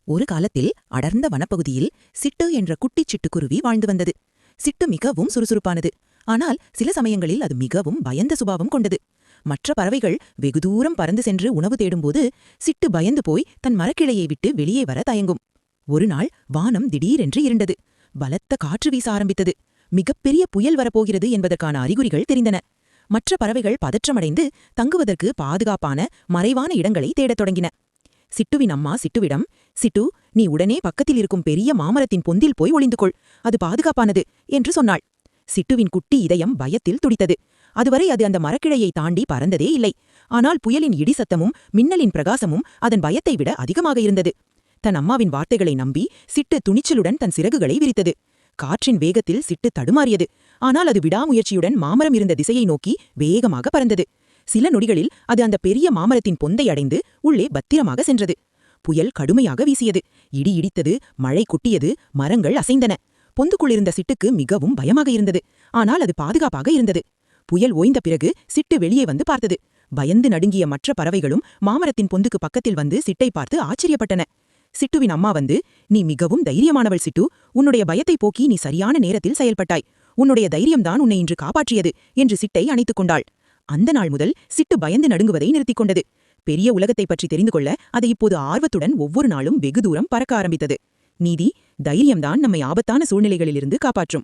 ஒரு காலத்தில் அடர்ந்த வனப்பகுதியில் சிட்டு என்ற குட்டிச் சிட்டுக்குருவி வாழ்ந்து வந்தது. சிட்டு மிகவும் சுறுசுறுப்பானது. ஆனால் சில சமயங்களில் அது மிகவும் பயந்த சுபாவம் கொண்டது. மற்ற பறவைகள் வெகு தூரம் பறந்து சென்று உணவு தேடும்போது சிட்டு பயந்து போய் தன் மரக்கிளையை விட்டு வெளியே வர தயங்கும். ஒரு நாள் வானம் திடீரென்று இருண்டது. பலத்த காற்று வீச ஆரம்பித்தது. மிகப்பெரிய புயல் வரப்போகிறது என்பதற்கான அறிகுறிகள் தெரிந்தன. மற்ற பறவைகள் பதற்றமடைந்து தங்குவதற்கு பாதுகாப்பான மறைவான இடங்களை தேடத் தொடங்கின. சிட்டுவின் அம்மா சிட்டுவிடம், "சிட்டு, நீ உடனே பக்கத்தில் இருக்கும் பெரிய மாமரத்தின் பொந்தில் போய் ஒளிந்து கொள். அது பாதுகாப்பானது" என்று சொன்னாள். சிட்டுவின் குட்டி இதயம் பயத்தில் துடித்தது. அதுவரை அது அந்த மரக்கிளையை தாண்டி பறந்ததே இல்லை. ஆனால் புயலின் இடி சத்தமும் மின்னலின் பிரகாசமும் அதன் பயத்தை விட அதிகமாக இருந்தது. தன் அம்மாவின் வார்த்தைகளை நம்பி சிட்டு துணிச்சலுடன் தன் சிறகுகளை விரித்தது. காற்றின் வேகத்தில் சிட்டு தடுமாறியது. ஆனால் அது விடாமுயற்சியுடன் மாமரம் இருந்த திசையை நோக்கி வேகமாக பறந்தது. சில நொடிகளில் அது அந்த பெரிய மாமரத்தின் பொந்தை அடைந்து உள்ளே பத்திரமாக சென்றது. புயல் கடுமையாக வீசியது. இடி இடித்தது, மழை கொட்டியது, மரங்கள் அசைந்தன. பொந்துக்குள்ளிருந்த சிட்டுக்கு மிகவும் பயமாக இருந்தது. ஆனால் அது பாதுகாப்பாக இருந்தது. புயல் ஓய்ந்த பிறகு சிட்டு வெளியே வந்து பார்த்தது. பயந்து நடுங்கிய மற்ற பறவைகளும் மாமரத்தின் பொந்துக்கு பக்கத்தில் வந்து சிட்டை பார்த்து ஆச்சரியப்பட்டன. சிட்டுவின் அம்மா வந்து, "நீ மிகவும் தைரியமானவள் சிட்டு. உன்னுடைய பயத்தை போக்கி நீ சரியான நேரத்தில் செயல்பட்டாய். உன்னுடைய தைரியம்தான் உன்னை இன்று காப்பாற்றியது" என்று சிட்டை அணைத்துக் கொண்டாள். அந்த நாள் முதல் சிட்டு பயந்து நடுங்குவதை நிறுத்திக் கொண்டது. பெரிய உலகத்தைப் பற்றி தெரிந்து கொள்ள அது இப்போது ஆர்வத்துடன் ஒவ்வொரு நாளும் வெகு தூரம் பறக்க ஆரம்பித்தது. நீதி, தைரியம்தான் நம்மை ஆபத்தான சூழ்நிலைகளிலிருந்து காப்பாற்றும்.